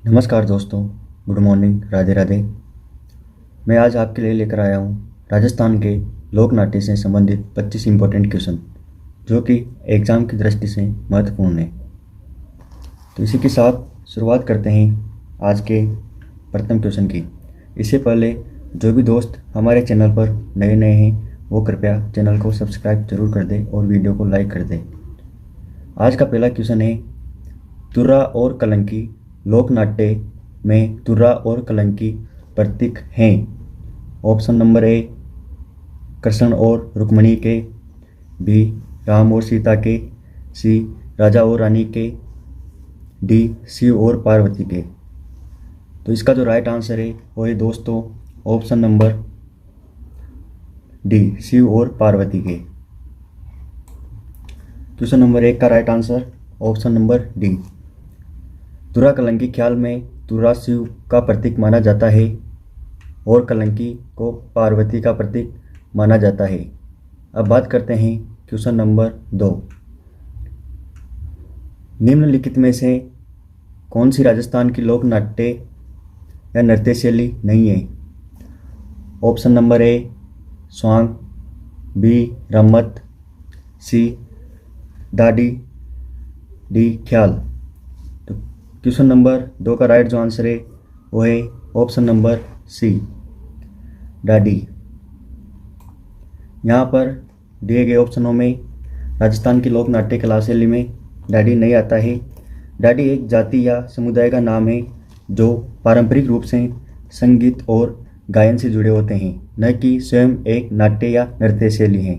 नमस्कार दोस्तों, good morning, Radhe Radhe. मैं आज आपके लिए लेकर आया हूँ राजस्थान के लोक नाट्य से संबंधित 25 इम्पोर्टेंट क्वेश्चन जो कि एग्ज़ाम की दृष्टि से महत्वपूर्ण है। तो इसी के साथ शुरुआत करते हैं आज के प्रथम क्वेश्चन की। इससे पहले जो भी दोस्त हमारे चैनल पर नए नए हैं वो कृपया चैनल को सब्सक्राइब जरूर कर दें और वीडियो को लाइक कर दें। आज का पहला क्वेश्चन है, तुर्रा और कलंकी लोक नाट्य में तुर्रा और कलंकी प्रतीक हैं। ऑप्शन नंबर ए कृष्ण और रुक्मणी के, बी राम और सीता के, सी राजा और रानी के, डी शिव और पार्वती के। तो इसका जो राइट आंसर है वो है दोस्तों ऑप्शन नंबर डी, शिव और पार्वती के। क्वेश्चन नंबर 1 का right answer option number D. Turra Kalangi ख्याल में तुर्रा शिव का प्रतीक माना जाता है और कलंकी को पार्वती का प्रतीक माना जाता है। अब बात करते हैं क्वेश्चन नंबर 2। निम्नलिखित में से कौन सी राजस्थान की लोक नाट्य या नृत्य शैली नहीं है? ऑप्शन नंबर ए स्वांग, बी रम्मत, सी दादी, डी ख्याल। तो क्वेश्चन नंबर 2 का राइट जो आंसर है वो है ऑप्शन नंबर सी, डाडी। यहाँ पर दिए गए ऑप्शनों में राजस्थान की लोक नाट्य कला शैली में डाडी नहीं आता है। डाडी एक जाति या समुदाय का नाम है जो पारंपरिक रूप से संगीत और गायन से जुड़े होते हैं, न कि स्वयं एक नाट्य या नृत्य शैली है।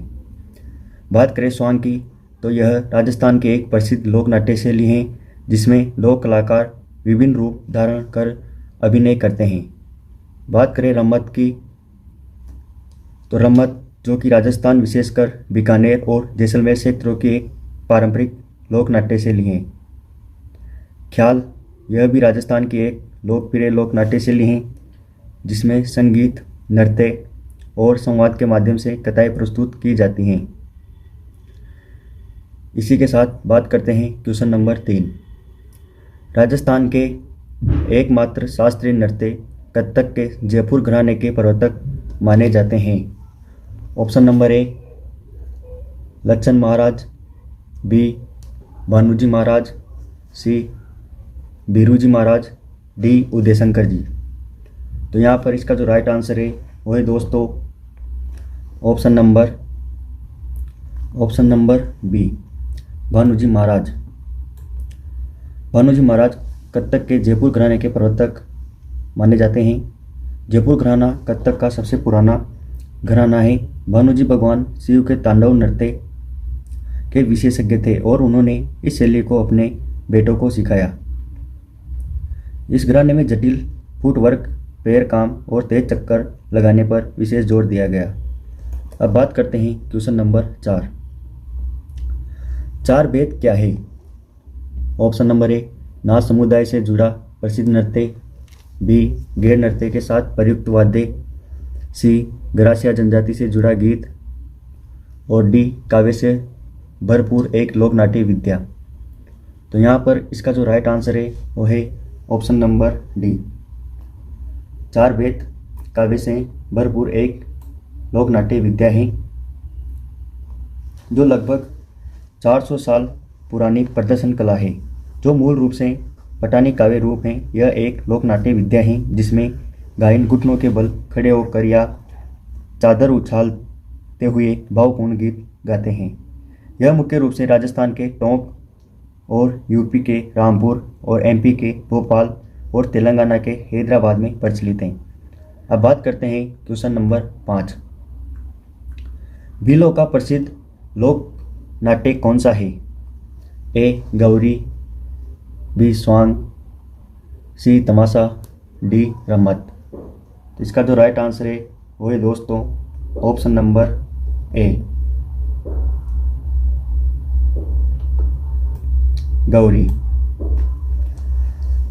बात करें स्वांग की तो यह राजस्थान के एक प्रसिद्ध लोक नाट्य शैली है जिसमें लोक कलाकार विभिन्न रूप धारण कर अभिनय करते हैं। बात करें रम्मत की तो रम्मत जो कि राजस्थान विशेषकर बीकानेर और जैसलमेर क्षेत्रों की एक पारंपरिक लोक नाट्य शैली है। ख्याल यह भी राजस्थान की एक लोकप्रिय लोक नाट्य शैली है जिसमें संगीत, नृत्य और संवाद के माध्यम से कथाएं प्रस्तुत की जाती हैं। इसी के साथ बात करते हैं क्वेश्चन नंबर 3। राजस्थान के एकमात्र शास्त्रीय नृत्य कथक के जयपुर घराने के प्रवर्तक माने जाते हैं। ऑप्शन नंबर ए लक्षण महाराज, बी भानुजी महाराज, सी बीरूजी महाराज, डी उदयशंकर जी। तो यहाँ पर इसका जो राइट आंसर है वो है दोस्तों ऑप्शन नंबर बी, भानुजी महाराज। भानुजी महाराज कथक के जयपुर घराने के प्रवर्तक माने जाते हैं। जयपुर घराना कथक का सबसे पुराना घराना है। भानुजी भगवान शिव के तांडव नृत्य के विशेषज्ञ थे और उन्होंने इस शैली को अपने बेटों को सिखाया। इस घराने में जटिल फुटवर्क, पैर काम और तेज चक्कर लगाने पर विशेष जोर दिया गया। अब बात करते हैं क्वेश्चन नंबर 4। चार वेद क्या है? ऑप्शन नंबर ए नाथ समुदाय से जुड़ा प्रसिद्ध नृत्य, बी गैर नृत्य के साथ प्रयुक्त वाद्य, सी गरासिया जनजाति से जुड़ा गीत, और डी काव्य से भरपूर एक लोक नाट्य विद्या। तो यहाँ पर इसका जो राइट आंसर है वो है ऑप्शन नंबर डी, चार वेद काव्य से भरपूर एक लोक नाट्य विद्या है जो लगभग 400 साल पुरानी प्रदर्शन कला है जो मूल रूप से पटानी काव्य रूप है। यह एक लोक नाट्य विद्या है जिसमें गायन घुटनों के बल खड़े होकर या चादर उछालते हुए भावपूर्ण गीत गाते हैं। यह मुख्य रूप से राजस्थान के टोंक और यूपी के रामपुर और एमपी के भोपाल और तेलंगाना के हैदराबाद में प्रचलित हैं। अब बात करते हैं क्वेश्चन नंबर 5। भीलों का प्रसिद्ध लोक नाट्य कौन सा है? ए गौरी, बी स्वांग, सी तमाशा, डी रम्मत। तो इसका जो राइट आंसर है वो है दोस्तों option number A, Gauri.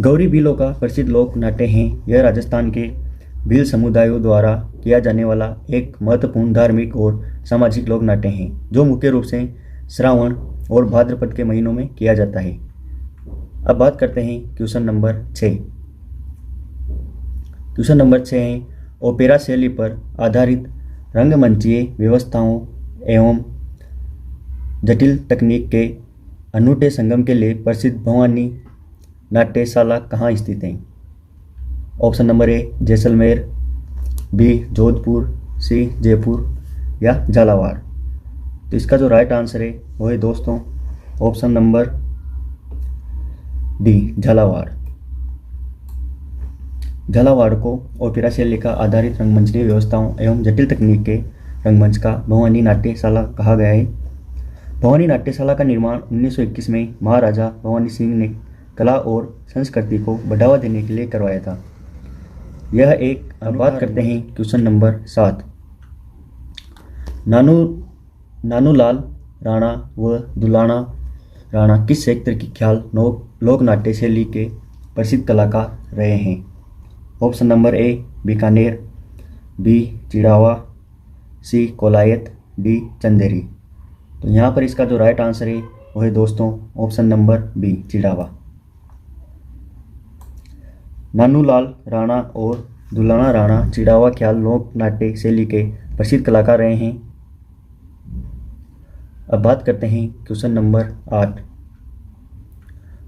Gauri भीलों का प्रसिद्ध लोक नाट्य है। यह राजस्थान के भील समुदायों द्वारा किया जाने वाला एक महत्वपूर्ण धार्मिक और सामाजिक लोक नाट्य है जो मुख्य रूप से श्रावण और भाद्रपद के महीनों में किया जाता है। अब बात करते हैं क्वेश्चन नंबर 6। क्वेश्चन नंबर 6 है, ओपेरा शैली पर आधारित रंगमंचीय व्यवस्थाओं एवं जटिल तकनीक के अनूठे संगम के लिए प्रसिद्ध भवानी नाट्यशाला कहाँ स्थित है? Option number A Jaisalmer, B Jodhpur, C Jaipur या झालावाड़। तो इसका जो राइट आंसर है वो है दोस्तों option number D Jhalawar. Jhalawar को ओपेरा शैली का आधारित रंगमंचीय व्यवस्थाओं एवं जटिल तकनीक के रंगमंच का भवानी नाट्यशाला कहा गया है। भवानी नाट्यशाला का निर्माण 1921 में महाराजा भवानी सिंह ने कला और संस्कृति को बढ़ावा देने के लिए करवाया था। यह एक बात करते हैं क्वेश्चन नंबर 7, नानूलाल राणा व दुलाना राणा किस क्षेत्र की ख्याल लोक नाट्य शैली के प्रसिद्ध कलाकार रहे हैं? Option number A Bikaner, B Chirawa, C Kolayat, D Chanderi. तो यहाँ पर इसका जो राइट आंसर है वो है दोस्तों option number B Chirawa. Nanulal Rana और दुलाना राणा चिड़ावा ख्याल लोक नाट्य शैली के प्रसिद्ध कलाकार रहे हैं। अब बात करते हैं क्वेश्चन नंबर 8,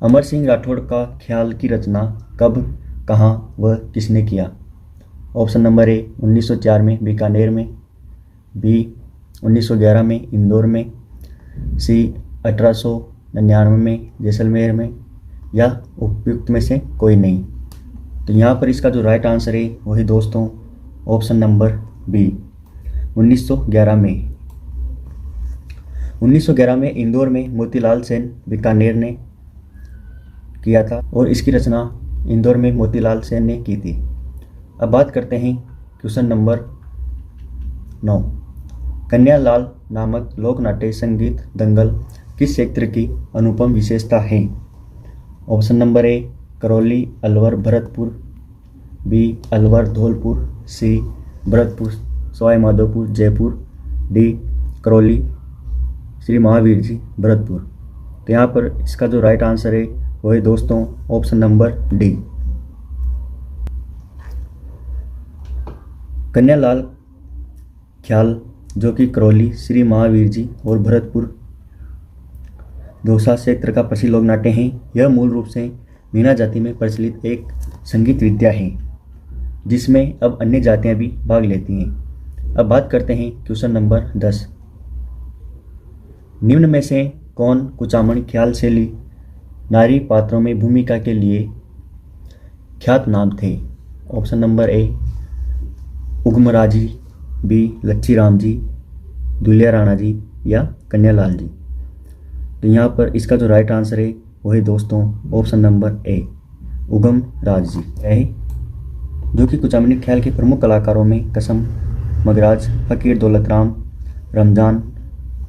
अमर सिंह राठौड़ का ख्याल की रचना कब, कहाँ व किसने किया? ऑप्शन नंबर ए 1904 में बीकानेर में, बी 1911 में इंदौर में, सी 1899 में जैसलमेर में या उपयुक्त में से कोई नहीं। तो यहाँ पर इसका जो राइट आंसर है वही दोस्तों ऑप्शन नंबर बी 1911 में। 1911 में इंदौर में मोतीलाल सेन बीकानेर ने किया था और इसकी रचना इंदौर में मोतीलाल सेन ने की थी। अब बात करते हैं क्वेश्चन नंबर 9, कन्यालाल नामक लोकनाट्य संगीत दंगल किस क्षेत्र की अनुपम विशेषता है? Option number A Karauli, Alwar, Bharatpur, B Alwar, Dholpur, C Bharatpur, Sawai Madhopur, Jaipur, D Karauli, Shri Mahavir ji, Bharatpur. तो यहाँ पर इसका जो राइट आंसर है वो है दोस्तों ऑप्शन नंबर डी। कन्यालाल ख्याल जो कि करौली, श्री महावीर जी और भरतपुर दौसा क्षेत्र का प्रसिद्ध लोक नाट्य है। यह मूल रूप से मीणा जाति में प्रचलित एक संगीत विद्या है जिसमें अब अन्य जातियां भी भाग लेती हैं। अब बात करते हैं क्वेश्चन नंबर 10, निम्न में से कौन कुचामन ख्याल शैली नारी पात्रों में भूमिका के लिए ख्यात नाम थे? Option number A Ugamraj ji, B Lachhiram ji, Duliya Rana ji या कन्यालाल जी। तो यहाँ पर इसका जो राइट आंसर है वो है दोस्तों ऑप्शन नंबर ए उगम राज जी है, जो कि कुचामनी ख्याल के प्रमुख कलाकारों में कसम, मगराज, फकीर दौलतराम, रमजान,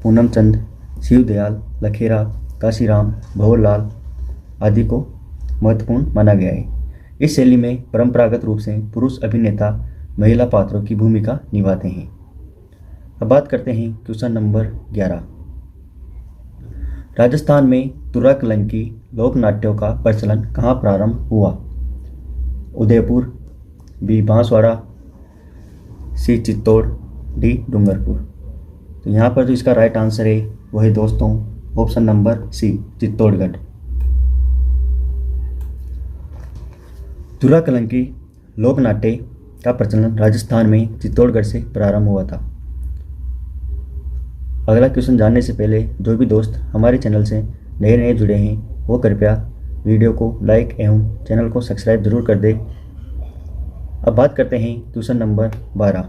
पूनम चंद, शिवदयाल, लखेरा, काशीराम, भंवरलाल आदि को महत्वपूर्ण माना गया है। इस शैली में परंपरागत रूप से पुरुष अभिनेता महिला पात्रों की भूमिका निभाते हैं। अब बात करते हैं क्वेश्चन नंबर 11, राजस्थान में तुराकलंकी लोक नाट्यों का प्रचलन कहाँ प्रारंभ हुआ? उदयपुर, बी बांसवाड़ा, सी चित्तौड़, डी डूंगरपुर। तो यहाँ पर जो इसका राइट आंसर है वो है दोस्तों ऑप्शन नंबर सी चित्तौड़गढ़। तुराकलंकी लोक नाट्य का प्रचलन राजस्थान में चित्तौड़गढ़ से प्रारंभ हुआ था। अगला क्वेश्चन जानने से पहले जो भी दोस्त हमारे चैनल से नए नए जुड़े हैं वो कृपया वीडियो को लाइक एवं चैनल को सब्सक्राइब जरूर कर दें। अब बात करते हैं क्वेश्चन नंबर 12,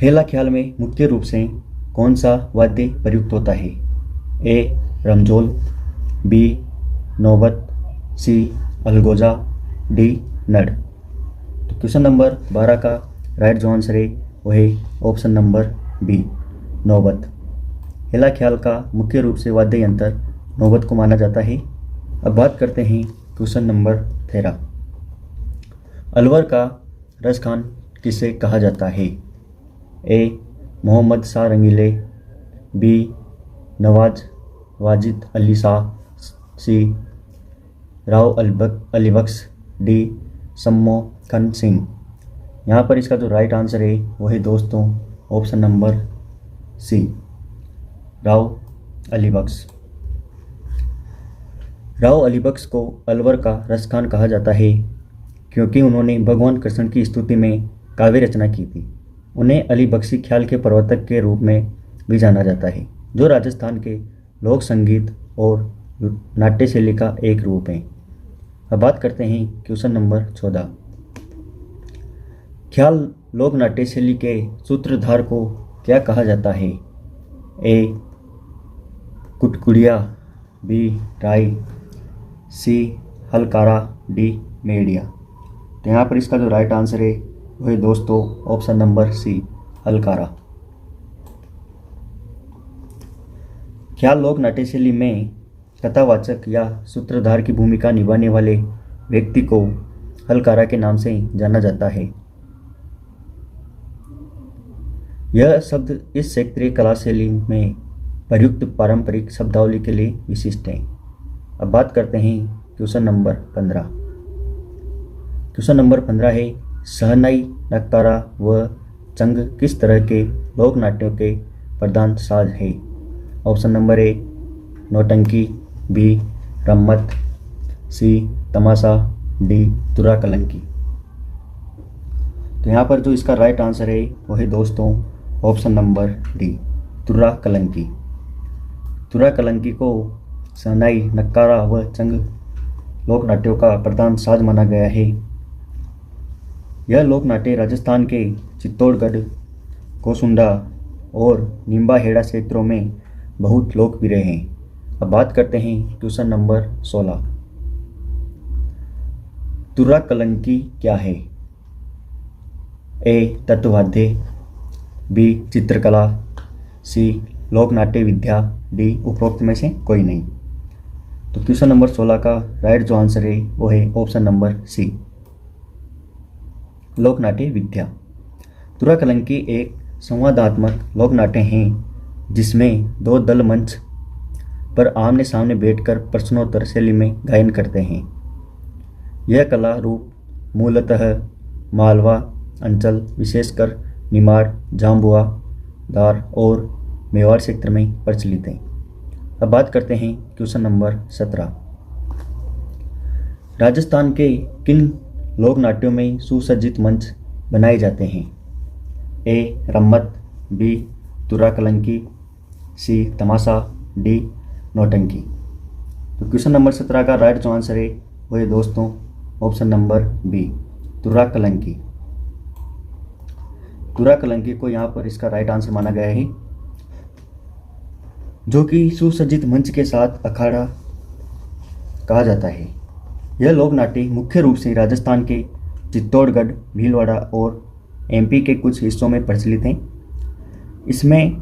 हेला ख्याल में मुख्य रूप से कौन सा वाद्य प्रयुक्त होता है? ए रमझोल, बी नौबत, सी अलगोजा, डी नड। तो क्वेश्चन नंबर 12 का राइट जो आंसर है वो है ऑप्शन नंबर बी नौबत। हेला ख्याल का मुख्य रूप से वाद्य यंत्र नौबत को माना जाता है। अब बात करते हैं क्वेश्चन नंबर 13, अलवर का रसखान किसे कहा जाता है? ए मोहम्मद शाह रंगीले, बी नवाज वाजिद अली शाह, सी राव अली बख्श, डी सम्मोहन सिंह। यहाँ पर इसका जो राइट आंसर है वो है दोस्तों option number C, Rao Alibakhsh. Rao Alibakhsh को अलवर का रसखान कहा जाता है क्योंकि उन्होंने भगवान कृष्ण की स्तुति में काव्य रचना की थी। उन्हें अली बख्शी ख्याल के प्रवर्तक के रूप में भी जाना जाता है, जो राजस्थान के लोक संगीत और नाट्य शैली का एक रूप है। अब बात करते हैं क्वेश्चन नंबर 14। ख्याल लोक नाट्य शैली के सूत्रधार को क्या कहा जाता है? ए कुटकुड़िया, बी राय, सी हलकारा, डी मेड़िया। तो यहाँ पर इसका जो राइट आंसर है वो है दोस्तों ऑप्शन नंबर सी, हलकारा। ख्याल लोक नाट्य शैली में कथावाचक या सूत्रधार की भूमिका निभाने वाले व्यक्ति को हलकारा के नाम से जाना जाता है। यह शब्द इस क्षेत्रीय कला शैली में प्रयुक्त पारंपरिक शब्दावली के लिए विशिष्ट है। अब बात करते हैं क्वेश्चन नंबर 15। क्वेश्चन नंबर 15 है, शहनाई, नक्कारा व चंग किस तरह के लोक नाट्यों के प्रधान साज है? ऑप्शन नंबर ए नौटंकी, बी रम्मत, सी तमाशा, डी तुरा कलंकी। तो यहाँ पर जो इसका राइट आंसर है वो है दोस्तों ऑप्शन नंबर डी, तुरा कलंकी। तुरा कलंकी को शहनाई, नक्कारा व चंग लोक नाट्यों का प्रधान साज माना गया है। यह लोक नाट्य राजस्थान के चित्तौड़गढ़, कोसुंडा और निम्बाहेड़ा क्षेत्रों में बहुत लोकप्रिय हैं। अब बात करते हैं क्वेश्चन नंबर 16। तुरा कलंकी क्या है? ए तत्ववाद्य, बी चित्रकला, सी लोक नाट्य विद्या, डी उपरोक्त में से कोई नहीं। तो क्वेश्चन नंबर 16 का राइट जो आंसर है वो है ऑप्शन नंबर सी, लोक नाट्य विद्या। तुरा कलंकी एक संवादात्मक लोक नाट्य हैं जिसमें दो दल मंच पर आमने सामने बैठकर प्रश्नोत्तर शैली में गायन करते हैं। यह कला रूप मूलतः मालवा अंचल, विशेषकर निमाड़, झाबुआ, धार और मेवाड़ क्षेत्र में प्रचलित है। अब बात करते हैं क्वेश्चन नंबर 17। राजस्थान के किन लोक नाट्यों में सुसज्जित मंच बनाए जाते हैं? ए रम्मत, बी तुरा कलंकी, सी तमाशा, डी नौटंकी। तो क्वेश्चन नंबर 17 का राइट जो आंसर है वो है दोस्तों ऑप्शन नंबर बी, तुरा कलंकी। तुरा कलंकी को यहाँ पर इसका राइट आंसर माना गया है, जो कि सुसज्जित मंच के साथ अखाड़ा कहा जाता है। यह लोक नाट्य मुख्य रूप से राजस्थान के चित्तौड़गढ़, भीलवाड़ा और एमपी के कुछ हिस्सों में प्रचलित हैं। इसमें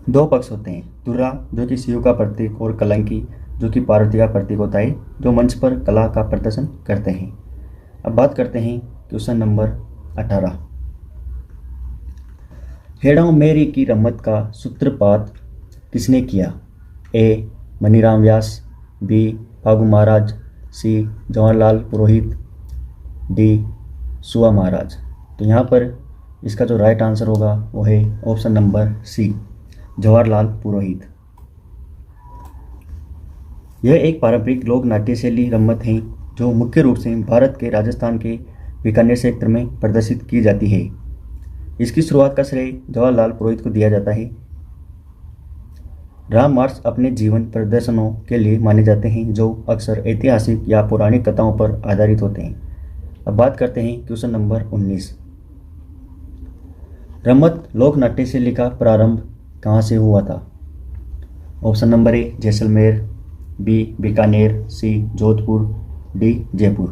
दो पक्ष होते हैं, तुरा जो कि शिव का प्रतीक और कलंकी जो कि पार्वती का प्रतीक होता है, जो मंच पर कला का प्रदर्शन करते हैं। अब बात करते हैं क्वेश्चन नंबर 18। हेड़ांव मेरी की रम्मत का सूत्रपात किसने किया? ए मनीराम व्यास, बी फागू महाराज, सी जवाहरलाल पुरोहित, डी सुआ महाराज। तो यहाँ पर इसका जो राइट आंसर होगा वो है ऑप्शन नंबर सी, जवाहरलाल पुरोहित। यह एक पारंपरिक लोक नाट्य शैली रम्मत है जो मुख्य रूप से भारत के राजस्थान के बीकानेर क्षेत्र में प्रदर्शित की जाती है। इसकी शुरुआत का श्रेय जवाहरलाल पुरोहित को दिया जाता है। राम मार्च अपने जीवन प्रदर्शनों के लिए माने जाते हैं जो अक्सर ऐतिहासिक या पौराणिक कथाओं पर आधारित होते हैं। अब बात करते हैं क्वेश्चन नंबर 19। रम्मत लोक नाट्य शैली का प्रारंभ कहाँ से हुआ था? Option number A Jaisalmer, B Bikaner, C Jodhpur, D Jaipur.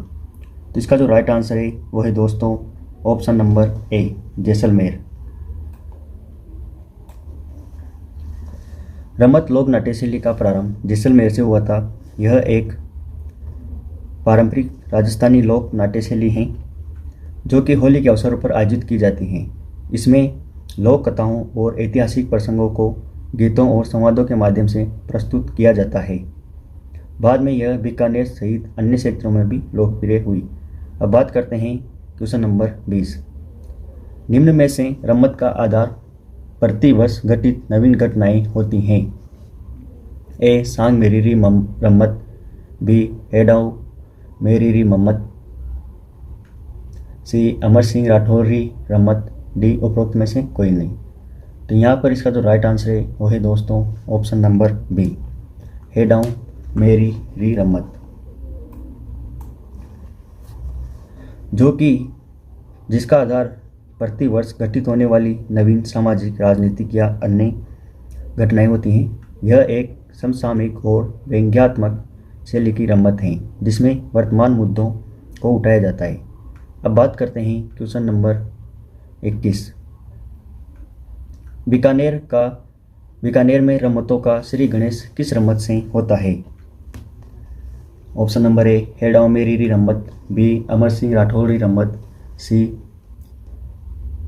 तो इसका जो राइट आंसर है वो है दोस्तों option number A, Jaisalmer. Rammat लोक नाट्य शैली का प्रारंभ जैसलमेर से हुआ था। यह एक पारंपरिक राजस्थानी लोक नाट्य शैली है जो कि होली के अवसर पर आयोजित की जाती हैं। इसमें लोक कथाओं और ऐतिहासिक प्रसंगों को गीतों और संवादों के माध्यम से प्रस्तुत किया जाता है। बाद में यह बीकानेर सहित अन्य क्षेत्रों में भी लोकप्रिय हुई। अब बात करते हैं क्वेश्चन नंबर 20। निम्न में से रम्मत का आधार प्रतिवर्ष घटित नवीन घटनाएं होती हैं। ए सांग मेरीरी रम्मत, बी हेडाऊ मेरीरी मम्मत, सी अमर सिंह राठौरी रम्मत, डी उपरोक्त में से कोई नहीं। तो यहाँ पर इसका जो राइट आंसर है वो है दोस्तों ऑप्शन नंबर बी, हेडाऊ मेरी री रम्मत, जो कि जिसका आधार प्रतिवर्ष घटित होने वाली नवीन सामाजिक, राजनीतिक या अन्य घटनाएं होती हैं। यह एक समसामयिक और व्यंग्यात्मक शैली की रम्मत है जिसमें वर्तमान मुद्दों को उठाया जाता है। अब बात करते हैं क्वेश्चन नंबर 21। बीकानेर में रम्मतों का श्री गणेश किस रम्मत से होता है? ऑप्शन नंबर ए हेडाऊ मेरीरी रम्मत, बी अमर सिंह राठौरी रम्मत, सी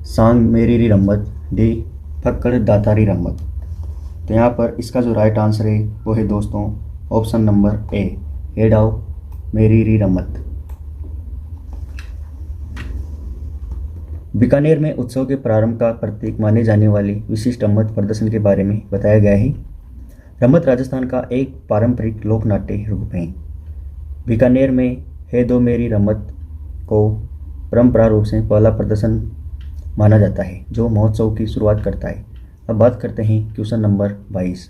सांग मेरीरी रम्मत, डी फक्कड़ दातारी रम्मत। तो यहाँ पर इसका जो राइट आंसर है वो है दोस्तों ऑप्शन नंबर ए, हेडाऊ मेरीरी रम्मत। बीकानेर में उत्सव के प्रारंभ का प्रतीक माने जाने वाली विशिष्ट रम्मत प्रदर्शन के बारे में बताया गया है। रम्मत राजस्थान का एक पारंपरिक लोक नाट्य रूप है। बीकानेर में हे दो मेरी रम्मत को परंपरा रूप से पहला प्रदर्शन माना जाता है जो महोत्सव की शुरुआत करता है। अब बात करते हैं क्वेश्चन नंबर 22।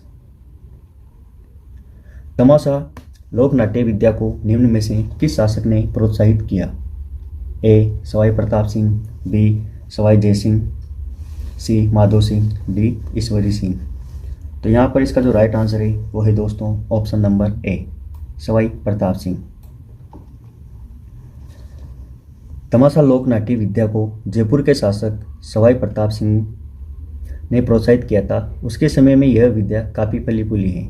तमाशा लोक नाट्य विद्या को निम्न में से किस शासक ने प्रोत्साहित किया? ए सवाई प्रताप सिंह, बी सवाई जय सिंह, सी माधो सिंह, डी ईश्वरी सिंह। तो यहाँ पर इसका जो राइट आंसर है वो है दोस्तों option number A, Sawai Pratap Singh. Tamasha लोक नाट्य विद्या को जयपुर के शासक सवाई प्रताप सिंह ने प्रोत्साहित किया था। उसके समय में यह विद्या काफ़ी फली फूली है।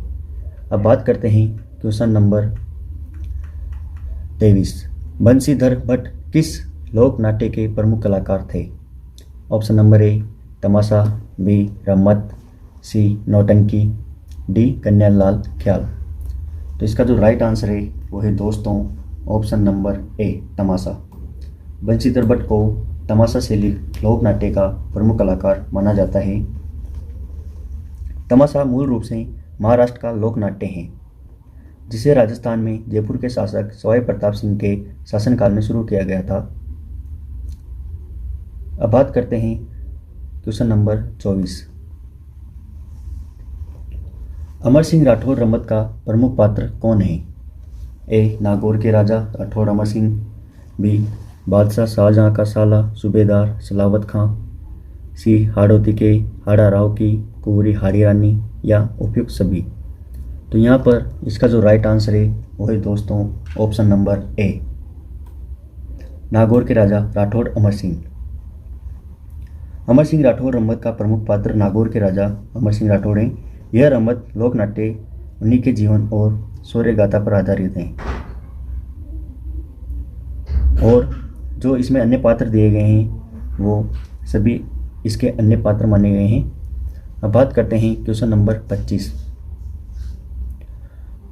अब बात करते हैं क्वेश्चन नंबर 23। बंशीधर भट्ट किस लोक नाट्य के प्रमुख कलाकार थे? Option number A Tamasha, B Rammat, C Nautanki, D Kanyalal ख्याल। तो इसका जो राइट आंसर है वो है दोस्तों ऑप्शन नंबर ए, तमाशा। बंशीधर भट्ट को तमाशा शैली लोक नाट्य का प्रमुख कलाकार माना जाता है। तमाशा मूल रूप से महाराष्ट्र का लोक नाट्य है जिसे राजस्थान में जयपुर के शासक सवाई प्रताप सिंह के शासनकाल में शुरू किया गया था। अब बात करते हैं क्वेश्चन नंबर 24। अमर सिंह राठौर रम्मत का प्रमुख पात्र कौन है? ए नागौर के राजा राठौर अमर सिंह, बी बादशाह शाहजहां का साला सूबेदार सलावत खां, सी हाड़ौती के हाड़ा राव की कुंवरी हाड़ी रानी, या उपयुक्त सभी। तो यहाँ पर इसका जो राइट आंसर है वो है दोस्तों ऑप्शन नंबर ए, नागौर के राजा राठौर अमर सिंह। अमर सिंह राठौर रम्मत का प्रमुख पात्र नागौर के राजा अमर सिंह राठौर हैं। यह रम्मत लोक नाट्य उन्हीं के जीवन और शौर्य गाथा पर आधारित है और जो इसमें अन्य पात्र दिए गए हैं वो सभी इसके अन्य पात्र माने गए हैं। अब बात करते हैं क्वेश्चन नंबर 25।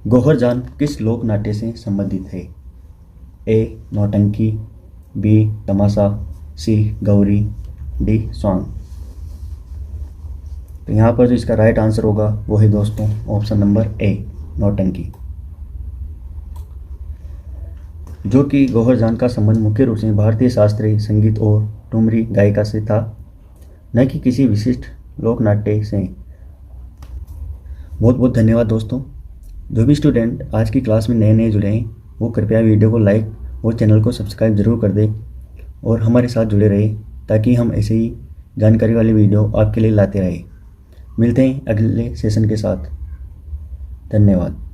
गोहरजान किस लोक नाट्य से संबंधित है? ए नौटंकी, बी तमाशा, सी गौरी, डी स्वांग। तो यहाँ पर जो इसका राइट आंसर होगा वो है दोस्तों ऑप्शन नंबर ए, नौटंकी। जो कि गोहरजान का संबंध मुख्य रूप से भारतीय शास्त्रीय संगीत और ठुमरी गायिका से था, न कि किसी विशिष्ट लोक नाट्य से। बहुत बहुत धन्यवाद दोस्तों। जो भी स्टूडेंट आज की क्लास में नए नए जुड़े हैं वो कृपया वीडियो को लाइक और चैनल को सब्सक्राइब जरूर कर दें और हमारे साथ जुड़े रहें ताकि हम ऐसे ही जानकारी वाली वीडियो आपके लिए लाते रहें। मिलते हैं अगले सेशन के साथ। धन्यवाद।